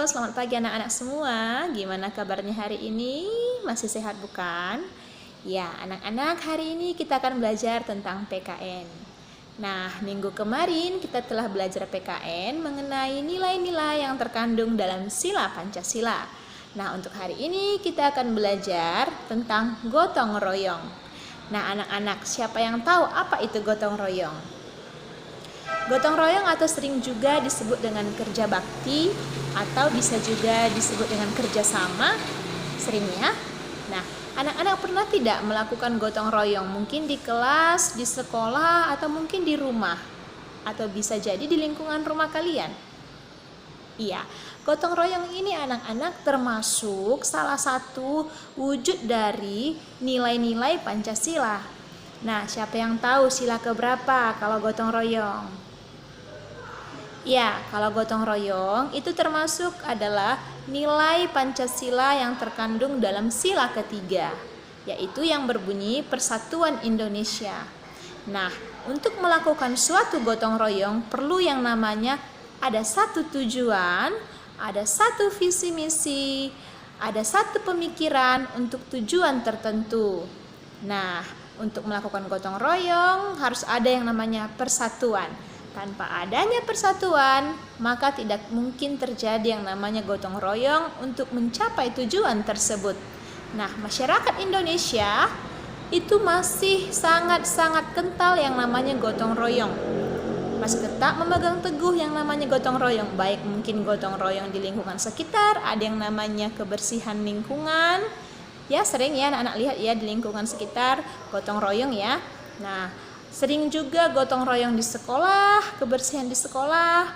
selamat pagi anak-anak semua. Gimana kabarnya hari ini? Masih sehat bukan? Ya, anak-anak, hari ini kita akan belajar tentang PKN. Nah, minggu kemarin kita telah belajar PKN mengenai nilai-nilai yang terkandung dalam sila Pancasila. Nah, untuk hari ini kita akan belajar tentang gotong royong. Nah, anak-anak, siapa yang tahu apa itu gotong royong? Gotong royong atau sering juga disebut dengan kerja bakti atau bisa juga disebut dengan kerjasama, sering ya. Nah, anak-anak pernah tidak melakukan gotong royong? Mungkin di kelas, di sekolah, atau mungkin di rumah, atau bisa jadi di lingkungan rumah kalian. Iya, gotong royong ini anak-anak termasuk salah satu wujud dari nilai-nilai Pancasila. Nah, siapa yang tahu sila keberapa kalau gotong royong? Ya, kalau gotong royong itu termasuk adalah nilai Pancasila yang terkandung dalam sila ketiga, yaitu yang berbunyi Persatuan Indonesia. Nah, untuk melakukan suatu gotong royong perlu yang namanya ada satu tujuan, ada satu visi misi, ada satu pemikiran untuk tujuan tertentu. Nah, untuk melakukan gotong royong harus ada yang namanya persatuan. Tanpa adanya persatuan, maka tidak mungkin terjadi yang namanya gotong royong untuk mencapai tujuan tersebut. Nah, masyarakat Indonesia itu masih sangat-sangat kental yang namanya gotong royong. Masih tetap memegang teguh yang namanya gotong royong, baik mungkin gotong royong di lingkungan sekitar, ada yang namanya kebersihan lingkungan. Ya, sering ya anak-anak lihat ya di lingkungan sekitar gotong royong ya. Nah, sering juga gotong royong di sekolah, kebersihan di sekolah,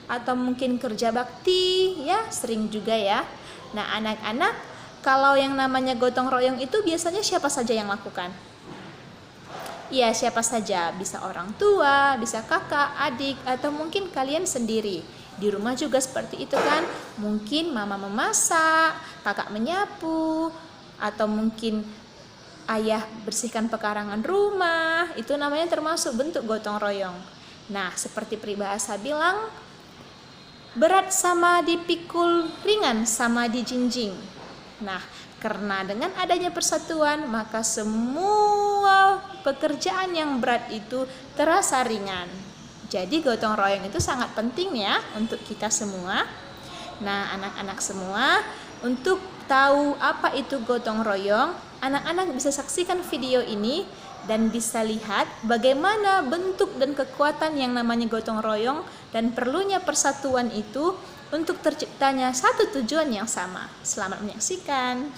atau mungkin kerja bakti, ya sering juga ya. Nah, anak-anak, kalau yang namanya gotong royong itu biasanya siapa saja yang lakukan? Ya, siapa saja, bisa orang tua, bisa kakak, adik, atau mungkin kalian sendiri. Di rumah juga seperti itu kan, mungkin mama memasak, kakak menyapu, atau mungkin ayah bersihkan pekarangan rumah, itu namanya termasuk bentuk gotong royong. Nah, seperti peribahasa bilang, berat sama dipikul, ringan sama dijinjing. Nah, karena dengan adanya persatuan, maka semua pekerjaan yang berat itu terasa ringan. Jadi gotong royong itu sangat penting ya untuk kita semua. Nah, anak-anak semua, untuk tahu apa itu gotong royong, anak-anak bisa saksikan video ini dan bisa lihat bagaimana bentuk dan kekuatan yang namanya gotong royong dan perlunya persatuan itu untuk terciptanya satu tujuan yang sama. Selamat menyaksikan.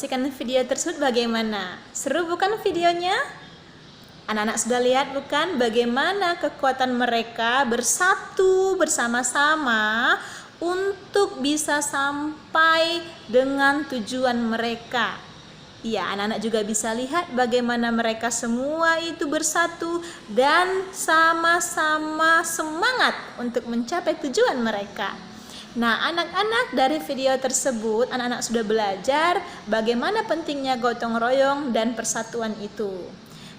menyaksikan video tersebut bagaimana? Seru bukan videonya? Anak-anak sudah lihat bukan bagaimana kekuatan mereka bersatu bersama-sama untuk bisa sampai dengan tujuan mereka. Ya, anak-anak juga bisa lihat bagaimana mereka semua itu bersatu dan sama-sama semangat untuk mencapai tujuan mereka. Nah, anak-anak dari video tersebut, anak-anak sudah belajar bagaimana pentingnya gotong royong dan persatuan itu.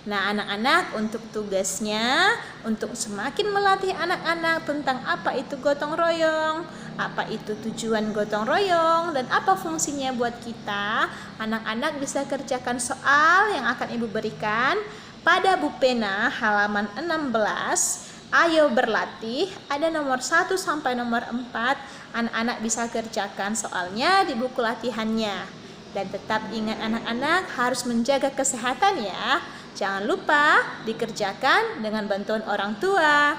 Nah, anak-anak untuk tugasnya, untuk semakin melatih anak-anak tentang apa itu gotong royong, apa itu tujuan gotong royong, dan apa fungsinya buat kita, anak-anak bisa kerjakan soal yang akan Ibu berikan pada Bu Pena halaman 16. Ayo berlatih, ada nomor 1 sampai nomor 4, anak-anak bisa kerjakan soalnya di buku latihannya. Dan tetap ingat anak-anak harus menjaga kesehatan ya. Jangan lupa dikerjakan dengan bantuan orang tua.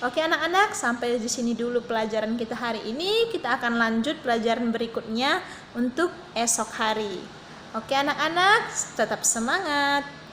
Oke anak-anak, sampai di sini dulu pelajaran kita hari ini. Kita akan lanjut pelajaran berikutnya untuk esok hari. Oke anak-anak, tetap semangat.